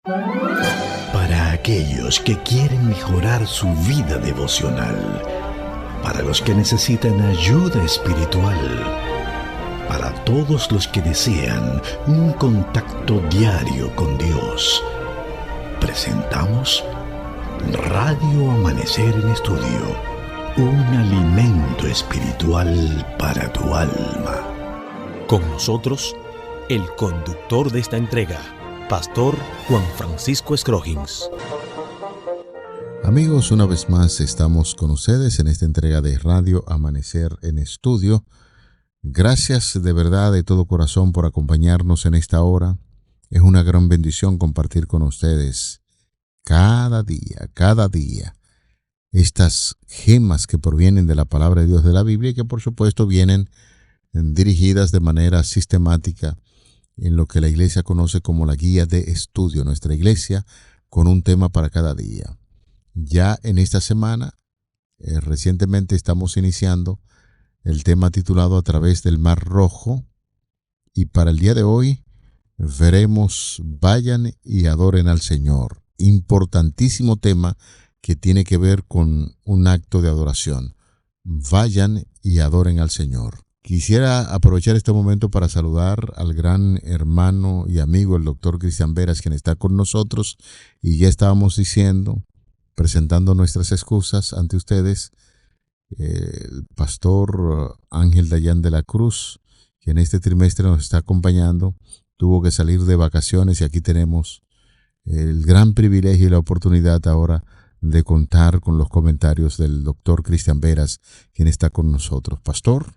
Para aquellos que quieren mejorar su vida devocional, para los que necesitan ayuda espiritual, para todos los que desean un contacto diario con Dios, presentamos Radio Amanecer en Estudio, un alimento espiritual para tu alma. Con nosotros, el conductor de esta entrega, Pastor Juan Francisco Scroggins. Amigos, una vez más estamos con ustedes en esta entrega de Radio Amanecer en Estudio. Gracias de verdad de todo corazón por acompañarnos en esta hora. Es una gran bendición compartir con ustedes cada día, estas gemas que provienen de la palabra de Dios de la Biblia y que por supuesto vienen dirigidas de manera sistemática en lo que la iglesia conoce como la guía de estudio, nuestra iglesia con un tema para cada día. Ya en esta semana, recientemente estamos iniciando el tema titulado A través del Mar Rojo, y para el día de hoy veremos Vayan y adoren al Señor. Importantísimo tema que tiene que ver con un acto de adoración. Vayan y adoren al Señor. Quisiera aprovechar este momento para saludar al gran hermano y amigo, el doctor Cristian Veras, quien está con nosotros, y ya estábamos diciendo, presentando nuestras excusas ante ustedes, el pastor Ángel Dayan de la Cruz, que en este trimestre nos está acompañando, tuvo que salir de vacaciones y aquí tenemos el gran privilegio y la oportunidad ahora de contar con los comentarios del doctor Cristian Veras, quien está con nosotros. Pastor,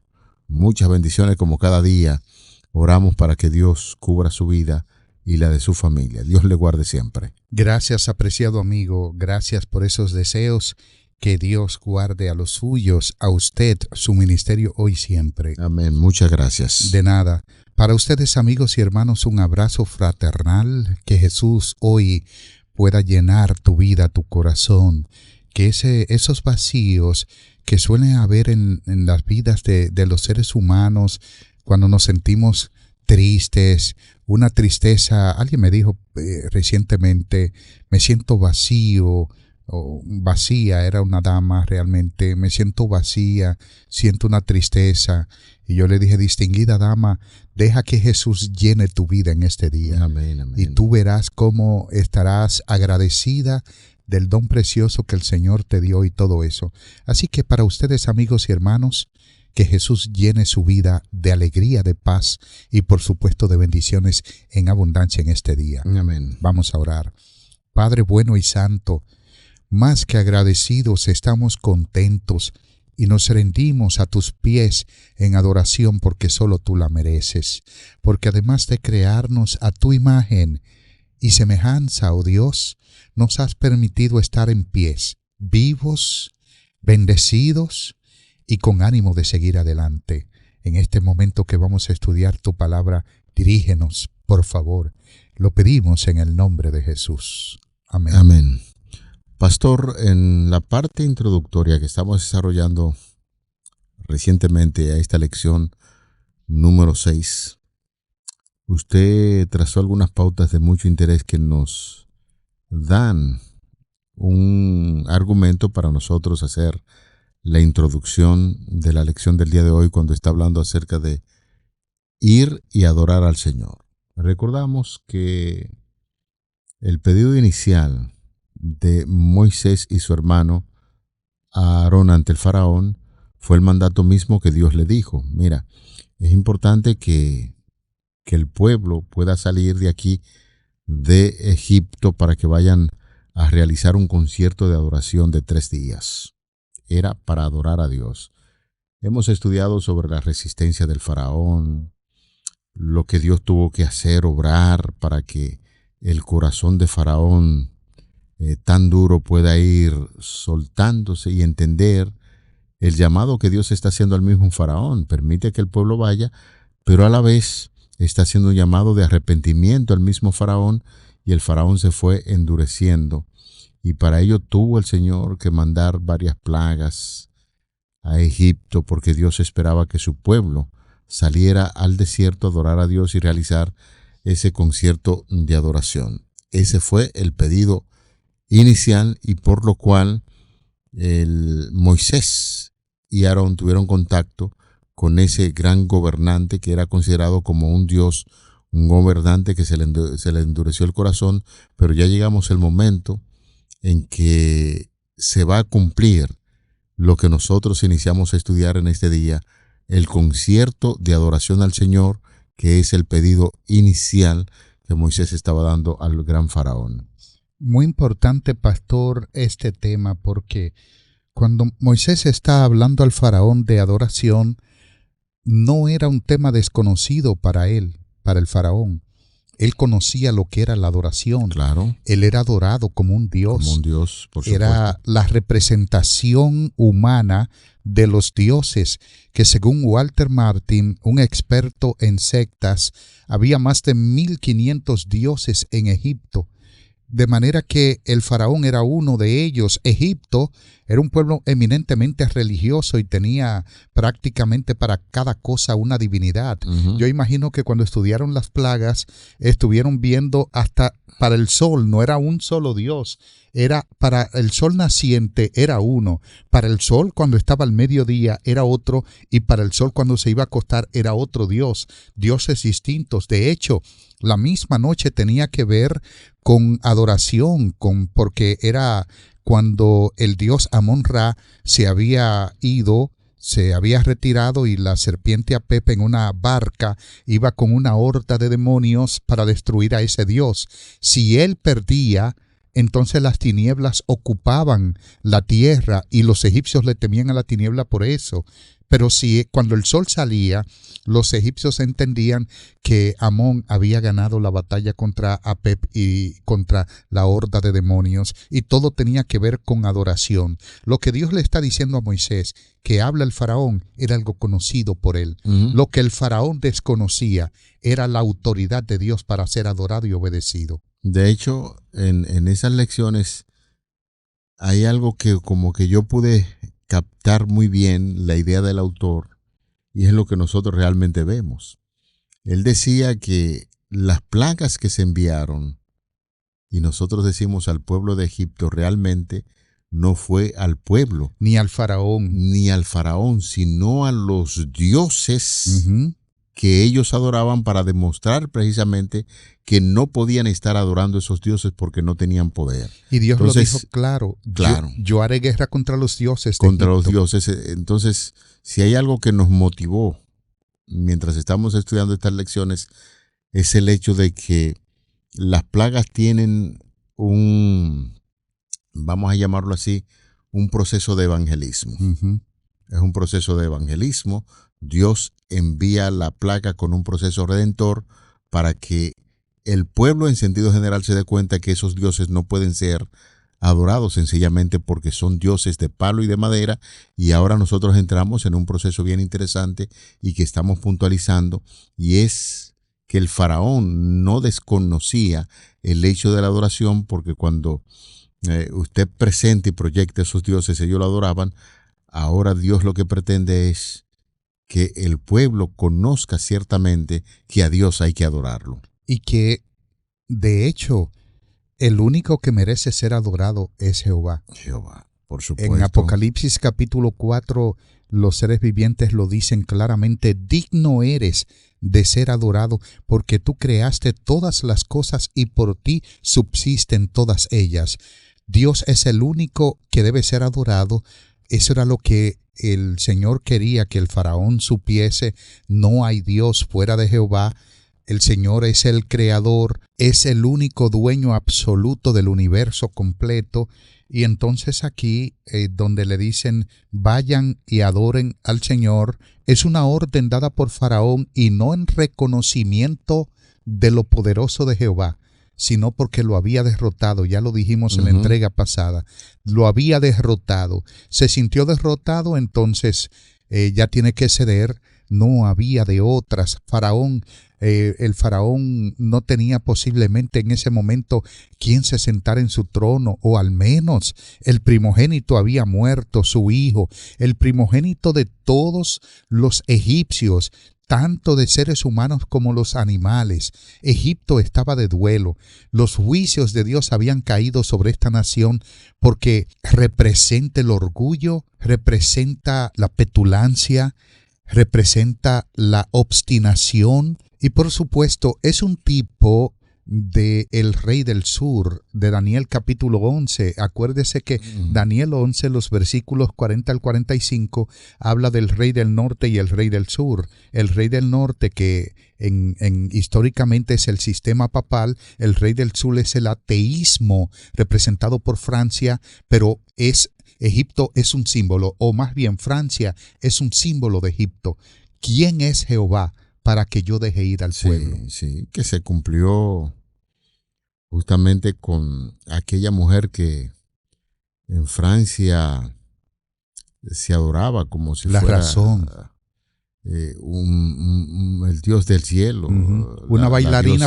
muchas bendiciones como cada día. Oramos para que Dios cubra su vida y la de su familia. Dios le guarde siempre. Gracias, apreciado amigo. Gracias por esos deseos. Que Dios guarde a los suyos, a usted, su ministerio hoy y siempre. Amén. Muchas gracias. De nada. Para ustedes, amigos y hermanos, un abrazo fraternal. Que Jesús hoy pueda llenar tu vida, tu corazón. Que esos vacíos que suelen haber en las vidas de los seres humanos, cuando nos sentimos tristes, una tristeza, alguien me dijo recientemente, me siento vacío, o vacía, era una dama realmente, me siento vacía, siento una tristeza. Y yo le dije, distinguida dama, deja que Jesús llene tu vida en este día. Amén, amén. Y tú verás cómo estarás agradecida del don precioso que el Señor te dio y todo eso. Así que para ustedes, amigos y hermanos, que Jesús llene su vida de alegría, de paz y por supuesto de bendiciones en abundancia en este día. Amén. Vamos a orar. Padre bueno y santo, más que agradecidos, estamos contentos y nos rendimos a tus pies en adoración porque solo tú la mereces, porque además de crearnos a tu imagen y semejanza, oh Dios, nos has permitido estar en pies, vivos, bendecidos y con ánimo de seguir adelante. En este momento que vamos a estudiar tu palabra, dirígenos, por favor. Lo pedimos en el nombre de Jesús. Amén. Amén. Pastor, en la parte introductoria que estamos desarrollando recientemente a esta lección número 6, usted trazó algunas pautas de mucho interés que nos dan un argumento para nosotros hacer la introducción de la lección del día de hoy cuando está hablando acerca de ir y adorar al Señor. Recordamos que el pedido inicial de Moisés y su hermano Aarón ante el faraón fue el mandato mismo que Dios le dijo. Mira, es importante que el pueblo pueda salir de aquí, de Egipto, para que vayan a realizar un concierto de adoración de 3 días. Era para adorar a Dios. Hemos estudiado sobre la resistencia del faraón, lo que Dios tuvo que hacer, obrar para que el corazón de faraón tan duro pueda ir soltándose y entender el llamado que Dios está haciendo al mismo faraón. Permite que el pueblo vaya, pero a la vez está haciendo un llamado de arrepentimiento al mismo faraón, y el faraón se fue endureciendo. Y para ello tuvo el Señor que mandar varias plagas a Egipto, porque Dios esperaba que su pueblo saliera al desierto a adorar a Dios y realizar ese concierto de adoración. ese fue el pedido inicial y por lo cual Moisés y Aarón tuvieron contacto con ese gran gobernante que era considerado como un dios, un gobernante que se le endureció el corazón, pero ya llegamos al momento en que se va a cumplir lo que nosotros iniciamos a estudiar en este día, el concierto de adoración al Señor, que es el pedido inicial que Moisés estaba dando al gran faraón. Muy importante, pastor, este tema, porque cuando Moisés está hablando al faraón de adoración, no era un tema desconocido para él, para el faraón. Él conocía lo que era la adoración. Claro. Él era adorado como un dios. Como un dios, por supuesto. Era la representación humana de los dioses, que según Walter Martin, un experto en sectas, había más de 1500 dioses en Egipto. De manera que el faraón era uno de ellos. Egipto era un pueblo eminentemente religioso y tenía prácticamente para cada cosa una divinidad. Ujú. Yo imagino que cuando estudiaron las plagas, estuvieron viendo hasta para el sol, no era un solo dios. Era para el sol naciente era uno, para el sol cuando estaba al mediodía era otro, y para el sol cuando se iba a acostar era otro dios, dioses distintos. De hecho, la misma noche tenía que ver con adoración, porque era cuando el dios Amón-Ra se había ido, se había retirado, y la serpiente Apep en una barca iba con una horda de demonios para destruir a ese dios. Si él perdía, entonces las tinieblas ocupaban la tierra y los egipcios le temían a la tiniebla por eso. Pero si cuando el sol salía, los egipcios entendían que Amón había ganado la batalla contra Apep y contra la horda de demonios, y todo tenía que ver con adoración. Lo que Dios le está diciendo a Moisés, que habla el faraón, era algo conocido por él. Ujú. Lo que el faraón desconocía era la autoridad de Dios para ser adorado y obedecido. De hecho, en esas lecciones hay algo que como que yo pude captar muy bien la idea del autor, y es lo que nosotros realmente vemos. Él decía que las plagas que se enviaron, y nosotros decimos al pueblo de Egipto, realmente no fue al pueblo Ni al faraón. ni al faraón, sino a los dioses Ujú. que ellos adoraban, para demostrar precisamente que no podían estar adorando a esos dioses porque no tenían poder. Y Dios Entonces, lo dijo claro. claro. Yo haré guerra contra los dioses de Contra los Egipto. dioses. Entonces, si hay algo que nos motivó mientras estamos estudiando estas lecciones, es el hecho de que las plagas tienen vamos a llamarlo así, un proceso de evangelismo. Ujú. Es un proceso de evangelismo. Dios envía la plaga con un proceso redentor para que el pueblo en sentido general se dé cuenta que esos dioses no pueden ser adorados sencillamente porque son dioses de palo y de madera. Y ahora nosotros entramos en un proceso bien interesante y que estamos puntualizando, y es que el faraón no desconocía el hecho de la adoración, porque cuando usted presenta y proyecta a esos dioses, ellos lo adoraban. Ahora Dios lo que pretende es que el pueblo conozca ciertamente que a Dios hay que adorarlo. Y que, de hecho, el único que merece ser adorado es Jehová. Jehová, por supuesto. En Apocalipsis capítulo 4, los seres vivientes lo dicen claramente: digno eres de ser adorado, porque tú creaste todas las cosas y por ti subsisten todas ellas. Dios es el único que debe ser adorado. Eso era lo que el Señor quería que el faraón supiese. No hay Dios fuera de Jehová. El Señor es el creador, es el único dueño absoluto del universo completo. Y entonces aquí, donde le dicen vayan y adoren al Señor, es una orden dada por Faraón, y no en reconocimiento de lo poderoso de Jehová, sino porque lo había derrotado. Ya lo dijimos en la entrega pasada. Lo había derrotado. Se sintió derrotado, entonces ya tiene que ceder. No había de otras. El faraón no tenía posiblemente en ese momento quien se sentara en su trono, o al menos el primogénito había muerto, su hijo, el primogénito de todos los egipcios. tanto de seres humanos como los animales. Egipto estaba de duelo. Los juicios de Dios habían caído sobre esta nación porque representa el orgullo, representa la petulancia, representa la obstinación y por supuesto es un tipo de el rey del sur, de Daniel capítulo 11. Acuérdese que Daniel 11, los versículos 40 al 45, habla del rey del norte y el rey del sur. El rey del norte, que históricamente es el sistema papal, el rey del sur es el ateísmo representado por Francia, pero Egipto es un símbolo, o más bien Francia es un símbolo de Egipto. ¿Quién es Jehová para que yo deje ir al pueblo? Sí, que se cumplió justamente con aquella mujer que en Francia se adoraba como si la fuera razón. El Dios del cielo. Una bailarina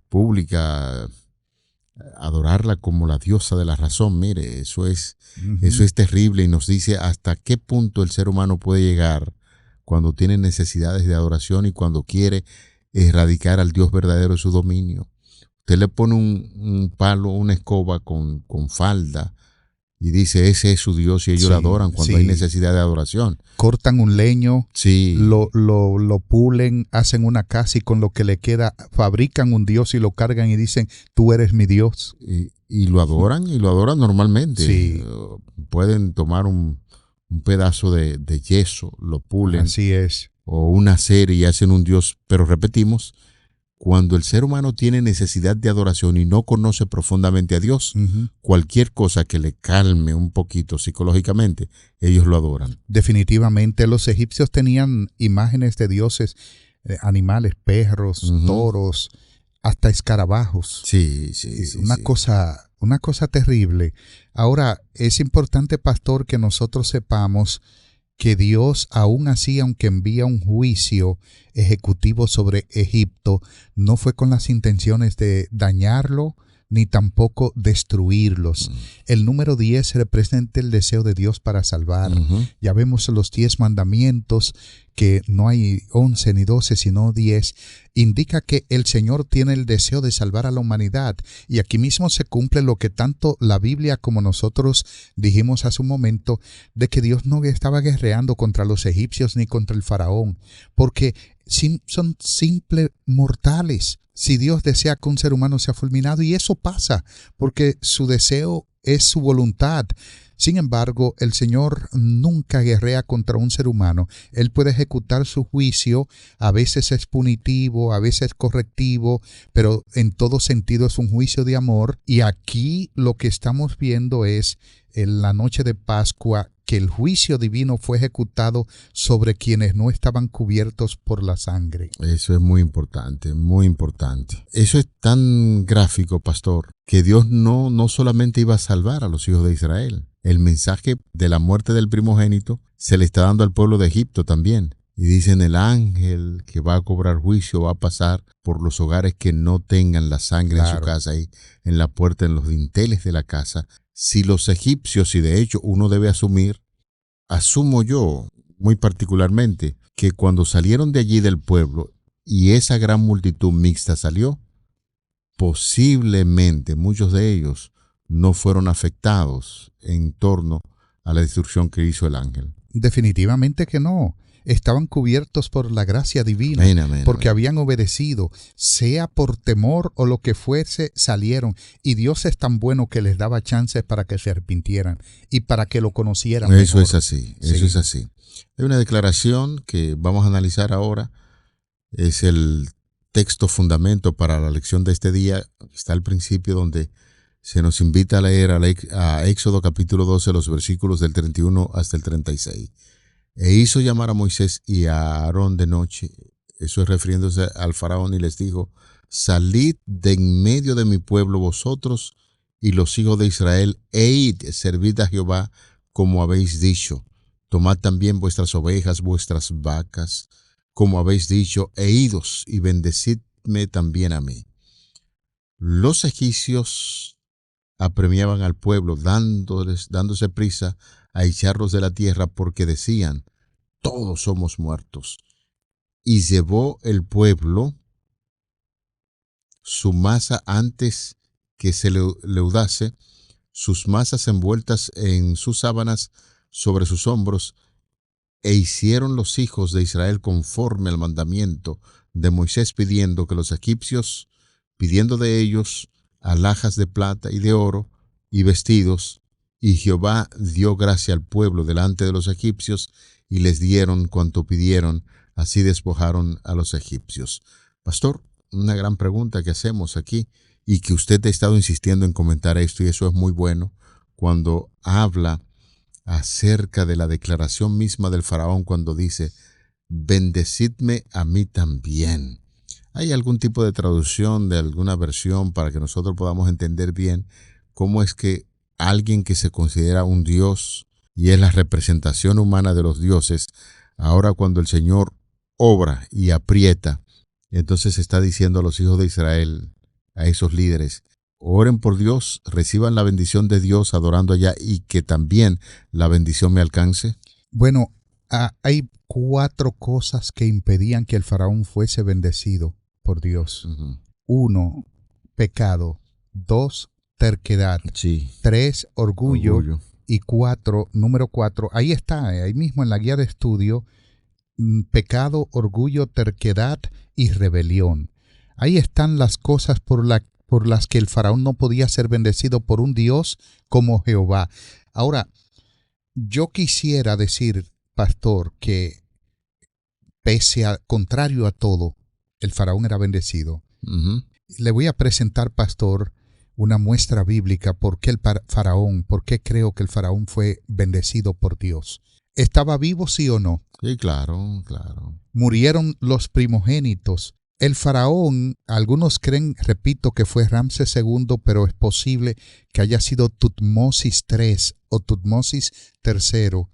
pública, adorarla como la diosa de la razón. Mire, eso es terrible y nos dice hasta qué punto el ser humano puede llegar cuando tiene necesidades de adoración y cuando quiere erradicar al Dios verdadero de su dominio. Usted le pone un palo, una escoba con falda y dice, ese es su Dios y ellos lo adoran cuando hay necesidad de adoración. Cortan un leño, lo pulen, hacen una casa y con lo que le queda fabrican un Dios y lo cargan y dicen, tú eres mi Dios. Y lo adoran normalmente. Sí. Pueden tomar un pedazo de yeso, lo pulen. Así es. O una serie y hacen un Dios. Pero repetimos, cuando el ser humano tiene necesidad de adoración y no conoce profundamente a Dios, cualquier cosa que le calme un poquito psicológicamente, ellos lo adoran. Definitivamente, los egipcios tenían imágenes de dioses, animales, perros, toros, hasta escarabajos. Sí. Una cosa terrible. Ahora, es importante, pastor, que nosotros sepamos que Dios, aún así, aunque envía un juicio ejecutivo sobre Egipto, no fue con las intenciones de dañarlo, ni tampoco destruirlos. El número 10 representa el deseo de Dios para salvar. Ya vemos los 10 mandamientos, que no hay 11 ni 12, sino 10. Indica que el Señor tiene el deseo de salvar a la humanidad. Y aquí mismo se cumple lo que tanto la Biblia como nosotros dijimos hace un momento, de que Dios no estaba guerreando contra los egipcios ni contra el faraón, porque son simples mortales. Si Dios desea que un ser humano sea fulminado, y eso pasa, porque su deseo es su voluntad. Sin embargo, el Señor nunca guerrea contra un ser humano. Él puede ejecutar su juicio, a veces es punitivo, a veces correctivo, pero en todo sentido es un juicio de amor. Y aquí lo que estamos viendo es, en la noche de Pascua, que el juicio divino fue ejecutado sobre quienes no estaban cubiertos por la sangre. Eso es muy importante, muy importante. Eso es tan gráfico, pastor, que Dios no solamente iba a salvar a los hijos de Israel. El mensaje de la muerte del primogénito se le está dando al pueblo de Egipto también. Y dicen, el ángel que va a cobrar juicio va a pasar por los hogares que no tengan la sangre en su casa, ahí en la puerta, en los dinteles de la casa. Si los egipcios, y de hecho uno debe asumir, asumo yo muy particularmente, que cuando salieron de allí del pueblo y esa gran multitud mixta salió, posiblemente muchos de ellos no fueron afectados en torno a la destrucción que hizo el ángel. Definitivamente que no. Estaban cubiertos por la gracia divina, porque habían obedecido, sea por temor o lo que fuese, salieron. Y Dios es tan bueno que les daba chances para que se arrepintieran y para que lo conocieran mejor. Eso es así. Hay una declaración que vamos a analizar ahora. Es el texto fundamento para la lección de este día. Está al principio, donde se nos invita a leer a Éxodo capítulo 12, los versículos del 31 hasta el 36. E hizo llamar a Moisés y a Aarón de noche, eso es refiriéndose al faraón, y les dijo, salid de en medio de mi pueblo vosotros y los hijos de Israel, e id, servid a Jehová como habéis dicho. Tomad también vuestras ovejas, vuestras vacas, como habéis dicho, e idos y bendecidme también a mí. Los egipcios apremiaban al pueblo, dándose prisa a echarlos de la tierra, porque decían, todos somos muertos. y llevó el pueblo su masa antes que se leudase, sus masas envueltas en sus sábanas sobre sus hombros, e hicieron los hijos de Israel conforme al mandamiento de Moisés, pidiendo de ellos alhajas de plata y de oro y vestidos, y Jehová dio gracia al pueblo delante de los egipcios, y les dieron cuanto pidieron, así despojaron a los egipcios. Pastor, una gran pregunta que hacemos aquí, y que usted ha estado insistiendo en comentar esto, y eso es muy bueno, cuando habla acerca de la declaración misma del faraón, cuando dice, bendecidme a mí también. ¿Hay algún tipo de traducción de alguna versión para que nosotros podamos entender bien cómo es que alguien que se considera un dios y es la representación humana de los dioses, ahora cuando el Señor obra y aprieta, entonces está diciendo a los hijos de Israel, a esos líderes, oren por Dios, reciban la bendición de Dios adorando allá, y que también la bendición me alcance? Bueno, hay 4 cosas que impedían que el faraón fuese bendecido por Dios. 1, pecado. 2, terquedad. Sí. 3, orgullo. Y 4, número 4, ahí está, ahí mismo en la guía de estudio, pecado, orgullo, terquedad y rebelión. Ahí están las cosas por las que el faraón no podía ser bendecido por un Dios como Jehová. Ahora, yo quisiera decir, pastor, que contrario a todo, el faraón era bendecido. Le voy a presentar, pastor, una muestra bíblica por qué por qué creo que el faraón fue bendecido por Dios. ¿Estaba vivo, sí o no? Sí, claro, claro. Murieron los primogénitos. El faraón, algunos creen, repito, que fue Ramsés II, pero es posible que haya sido Tutmosis III o Tutmosis III.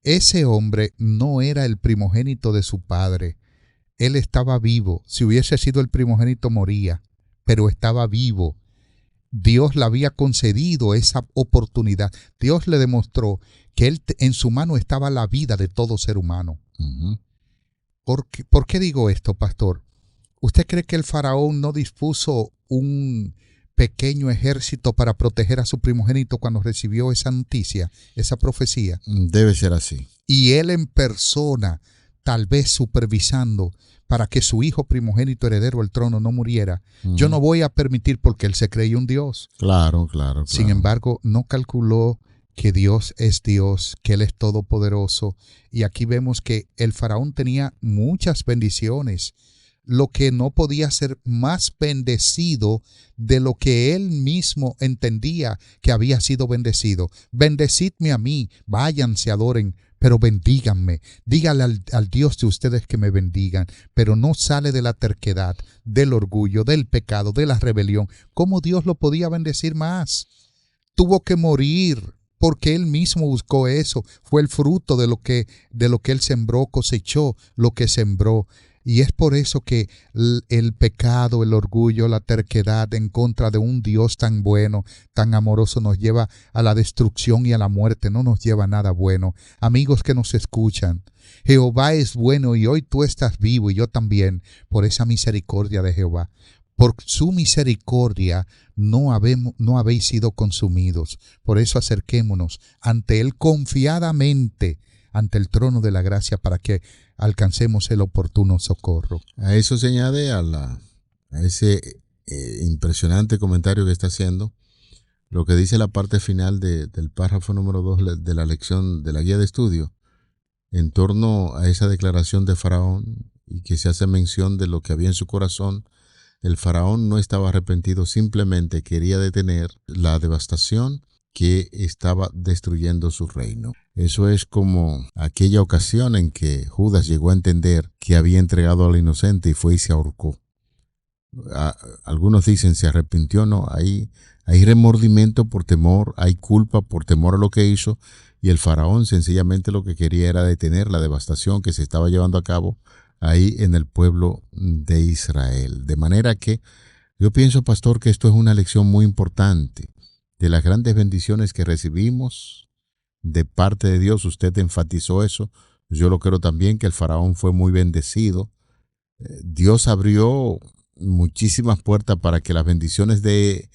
Ese hombre no era el primogénito de su padre. Él estaba vivo. Si hubiese sido el primogénito, moría, pero estaba vivo. Dios le había concedido esa oportunidad. Dios le demostró que en su mano estaba la vida de todo ser humano. ¿Por qué digo esto, pastor? ¿Usted cree que el faraón no dispuso un pequeño ejército para proteger a su primogénito cuando recibió esa noticia, esa profecía? Debe ser así. Y él en persona, tal vez supervisando para que su hijo primogénito heredero al trono no muriera. Yo no voy a permitir, porque él se creía un Dios. Claro. Sin embargo, no calculó que Dios es Dios, que Él es todopoderoso. Y aquí vemos que el faraón tenía muchas bendiciones, lo que no podía ser más bendecido de lo que él mismo entendía que había sido bendecido. Bendecidme a mí, váyanse, adoren, pero bendíganme. Dígale al Dios de ustedes que me bendigan, pero no sale de la terquedad, del orgullo, del pecado, de la rebelión. ¿Cómo Dios lo podía bendecir más? Tuvo que morir, porque él mismo buscó eso. Fue el fruto de lo que él sembró, cosechó lo que sembró. Y es por eso que el pecado, el orgullo, la terquedad en contra de un Dios tan bueno, tan amoroso, nos lleva a la destrucción y a la muerte, no nos lleva a nada bueno. Amigos que nos escuchan, Jehová es bueno y hoy tú estás vivo y yo también, por esa misericordia de Jehová. Por su misericordia no habéis sido consumidos. Por eso acerquémonos ante Él confiadamente, ante el trono de la gracia, para que alcancemos el oportuno socorro. A eso se añade a ese impresionante comentario que está haciendo, lo que dice la parte final del párrafo número 2 de la lección de la guía de estudio, en torno a esa declaración de Faraón, y que se hace mención de lo que había en su corazón. El faraón no estaba arrepentido, simplemente quería detener la devastación que estaba destruyendo su reino. Eso es como aquella ocasión en que Judas llegó a entender que había entregado al inocente y fue y se ahorcó. Algunos dicen se arrepintió, no, hay remordimiento por temor, hay culpa por temor a lo que hizo, y el faraón sencillamente lo que quería era detener la devastación que se estaba llevando a cabo ahí en el pueblo de Israel. De manera que yo pienso, pastor, que esto es una lección muy importante de las grandes bendiciones que recibimos de parte de Dios. Usted enfatizó eso. Yo lo creo también, que el faraón fue muy bendecido Dios abrió muchísimas puertas para que las bendiciones de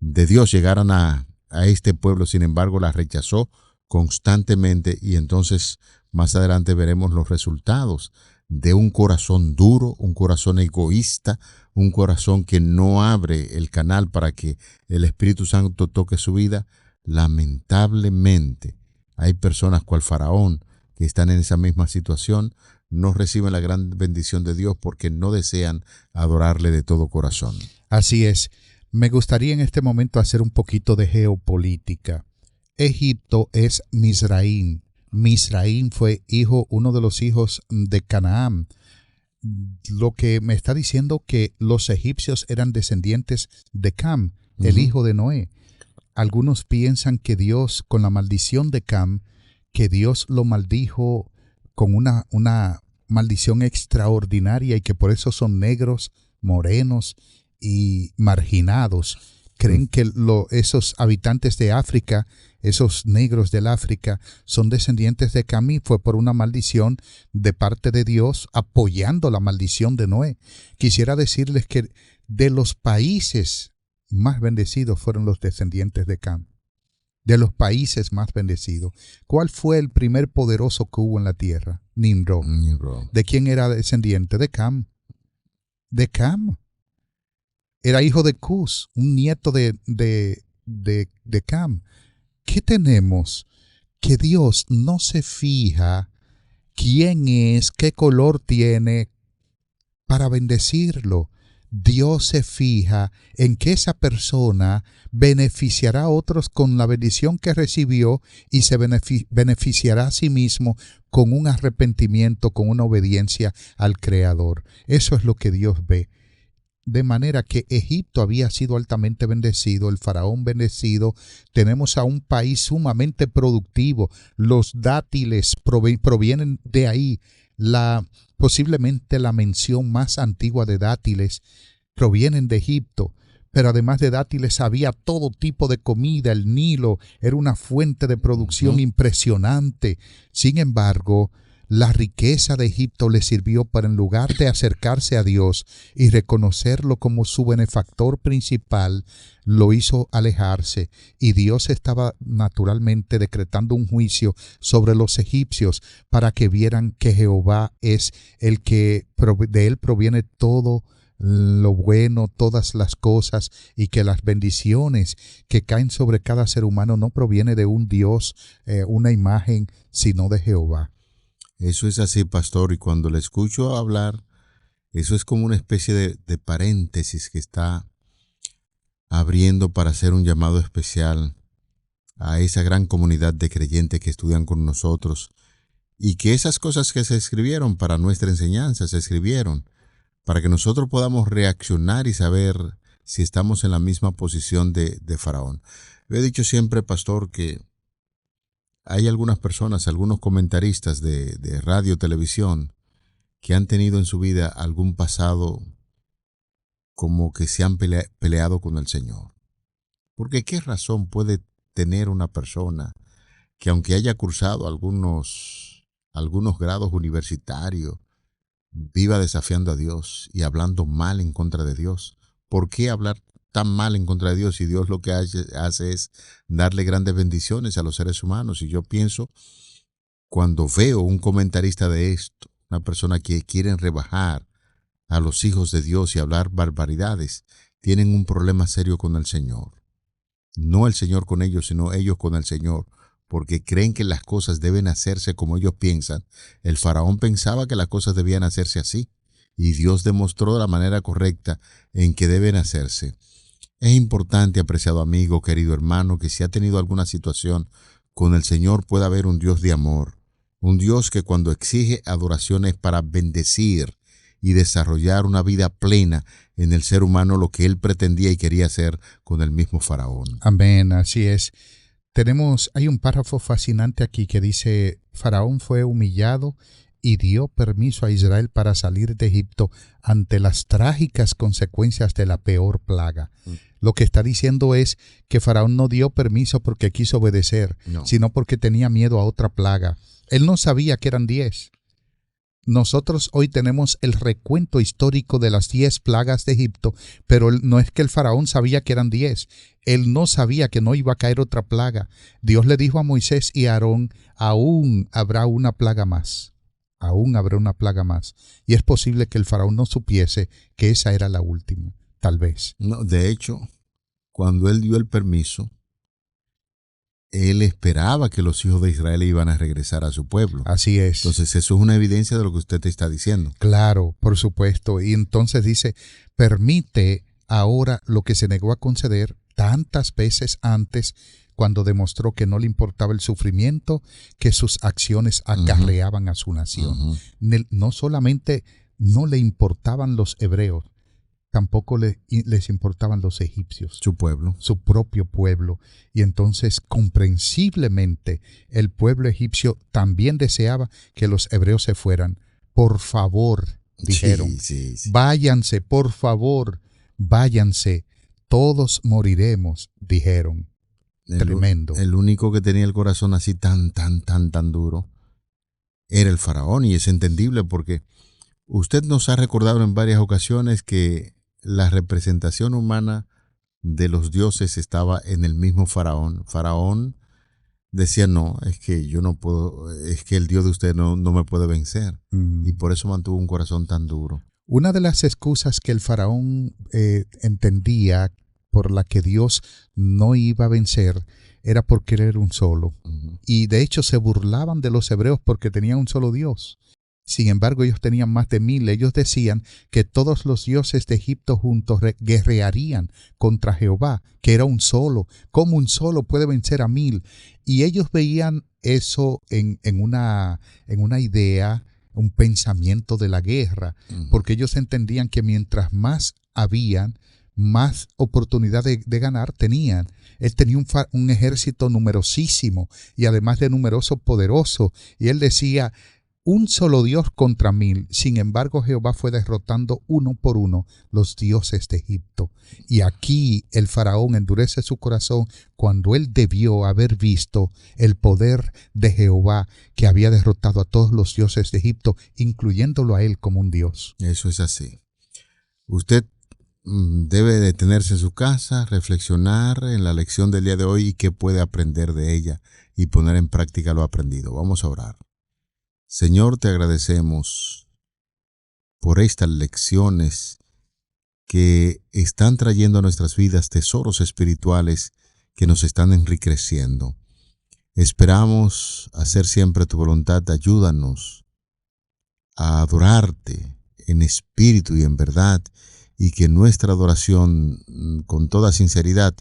Dios llegaran a este pueblo. Sin embargo, las rechazó constantemente, y entonces más adelante veremos los resultados de un corazón duro, un corazón egoísta, un corazón que no abre el canal para que el Espíritu Santo toque su vida. Lamentablemente, hay personas cual Faraón que están en esa misma situación, no reciben la gran bendición de Dios porque no desean adorarle de todo corazón. Así es. Me gustaría en este momento hacer un poquito de geopolítica. Egipto es Misraim. Misraim fue uno de los hijos de Canaán. Lo que me está diciendo que los egipcios eran descendientes de Cam, el hijo de Noé. Algunos piensan que Dios, con la maldición de Cam, que Dios lo maldijo con una maldición extraordinaria y que por eso son negros, morenos y marginados. Creen que esos habitantes de África, esos negros del África, son descendientes de Cam, y fue por una maldición de parte de Dios apoyando la maldición de Noé. Quisiera decirles que de los países más bendecidos fueron los descendientes de Cam. De los países más bendecidos. ¿Cuál fue el primer poderoso que hubo en la tierra? Nimrod. ¿De quién era descendiente? De Cam. De Cam. Era hijo de Cus, un nieto de Cam. ¿Qué tenemos? Que Dios no se fija quién es, qué color tiene para bendecirlo. Dios se fija en que esa persona beneficiará a otros con la bendición que recibió y se beneficiará a sí mismo con un arrepentimiento, con una obediencia al Creador. Eso es lo que Dios ve. De manera que Egipto había sido altamente bendecido, el faraón bendecido. Tenemos a un país sumamente productivo. Los dátiles provienen de ahí. Posiblemente la mención más antigua de dátiles provienen de Egipto. Pero además de dátiles había todo tipo de comida. El Nilo era una fuente de producción impresionante. Sin embargo, la riqueza de Egipto le sirvió para, en lugar de acercarse a Dios y reconocerlo como su benefactor principal, lo hizo alejarse, y Dios estaba naturalmente decretando un juicio sobre los egipcios para que vieran que Jehová es el que de él proviene todo lo bueno, todas las cosas, y que las bendiciones que caen sobre cada ser humano no proviene de un Dios, una imagen, sino de Jehová. Eso es así, pastor, y cuando le escucho hablar, eso es como una especie de paréntesis que está abriendo para hacer un llamado especial a esa gran comunidad de creyentes que estudian con nosotros, y que esas cosas que se escribieron para nuestra enseñanza, se escribieron para que nosotros podamos reaccionar y saber si estamos en la misma posición de Faraón. Yo he dicho siempre, pastor, que hay algunas personas, algunos comentaristas de radio, televisión, que han tenido en su vida algún pasado como que se han peleado con el Señor. Porque ¿qué razón puede tener una persona que, aunque haya cursado algunos grados universitarios, viva desafiando a Dios y hablando mal en contra de Dios? ¿Por qué hablar tan mal en contra de Dios, y Dios lo que hace es darle grandes bendiciones a los seres humanos? Y yo pienso, cuando veo un comentarista de esto, una persona que quiere rebajar a los hijos de Dios y hablar barbaridades, tienen un problema serio con el Señor. No el Señor con ellos, sino ellos con el Señor, porque creen que las cosas deben hacerse como ellos piensan. El faraón pensaba que las cosas debían hacerse así, y Dios demostró la manera correcta en que deben hacerse. Es importante, apreciado amigo, querido hermano, que si ha tenido alguna situación con el Señor, pueda haber un Dios de amor, un Dios que cuando exige adoración es para bendecir y desarrollar una vida plena en el ser humano, lo que él pretendía y quería hacer con el mismo faraón. Amén, así es. Hay un párrafo fascinante aquí que dice: Faraón fue humillado y dio permiso a Israel para salir de Egipto ante las trágicas consecuencias de la peor plaga. Lo que está diciendo es que Faraón no dio permiso porque quiso obedecer, sino porque tenía miedo a otra plaga. Él no sabía que eran 10. nosotros hoy tenemos el recuento histórico de las 10 plagas de Egipto, pero no es que el faraón sabía que eran 10. Él no sabía que no iba a caer otra plaga. Dios le dijo a Moisés y a Aarón, aún habrá una plaga más. Aún habrá una plaga más. Y es posible que el faraón no supiese que esa era la última, tal vez. No, de hecho, cuando él dio el permiso, él esperaba que los hijos de Israel iban a regresar a su pueblo. Así es. Entonces eso es una evidencia de lo que usted te está diciendo. Claro, por supuesto. Y entonces dice, permite ahora lo que se negó a conceder tantas veces antes, cuando demostró que no le importaba el sufrimiento que sus acciones acarreaban a su nación. No solamente no le importaban los hebreos, tampoco les importaban los egipcios. Su pueblo. Su propio pueblo. Y entonces, comprensiblemente, el pueblo egipcio también deseaba que los hebreos se fueran. Por favor, dijeron, sí. váyanse, por favor, váyanse. Todos moriremos, dijeron. Tremendo. El único que tenía el corazón así tan duro era el faraón, y es entendible porque usted nos ha recordado en varias ocasiones que la representación humana de los dioses estaba en el mismo faraón. Faraón decía, no, es que yo no puedo, es que el Dios de usted no me puede vencer. Y por eso mantuvo un corazón tan duro. Una de las excusas que el faraón entendía por la que Dios no iba a vencer era por querer un solo. Y de hecho se burlaban de los hebreos porque tenían un solo Dios. Sin embargo, ellos tenían más de 1000. Ellos decían que todos los dioses de Egipto juntos guerrearían contra Jehová, que era un solo. ¿Cómo un solo puede vencer a 1000? Y ellos veían eso en una idea, un pensamiento de la guerra, porque ellos entendían que mientras más habían, más oportunidad de ganar tenían. Él tenía un ejército numerosísimo y además de numeroso, poderoso. Y él decía, un solo Dios contra 1000. Sin embargo, Jehová fue derrotando uno por uno los dioses de Egipto. Y aquí el faraón endurece su corazón cuando él debió haber visto el poder de Jehová, que había derrotado a todos los dioses de Egipto, incluyéndolo a él como un dios. Eso es así. Usted debe detenerse en su casa, reflexionar en la lección del día de hoy y qué puede aprender de ella y poner en práctica lo aprendido. Vamos a orar. Señor, te agradecemos por estas lecciones que están trayendo a nuestras vidas tesoros espirituales que nos están enriqueciendo. Esperamos hacer siempre tu voluntad. Ayúdanos a adorarte en espíritu y en verdad, y que nuestra adoración con toda sinceridad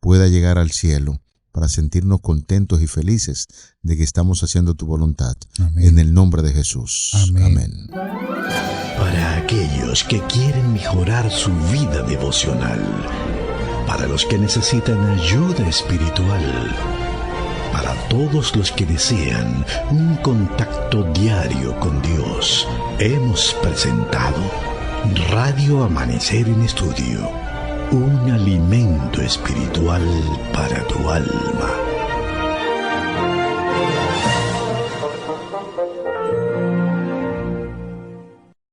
pueda llegar al cielo para sentirnos contentos y felices de que estamos haciendo tu voluntad. Amén. En el nombre de Jesús. Amén. Amén. Para aquellos que quieren mejorar su vida devocional, para los que necesitan ayuda espiritual, para todos los que desean un contacto diario con Dios, hemos presentado Radio Amanecer en Estudio, un alimento espiritual para tu alma.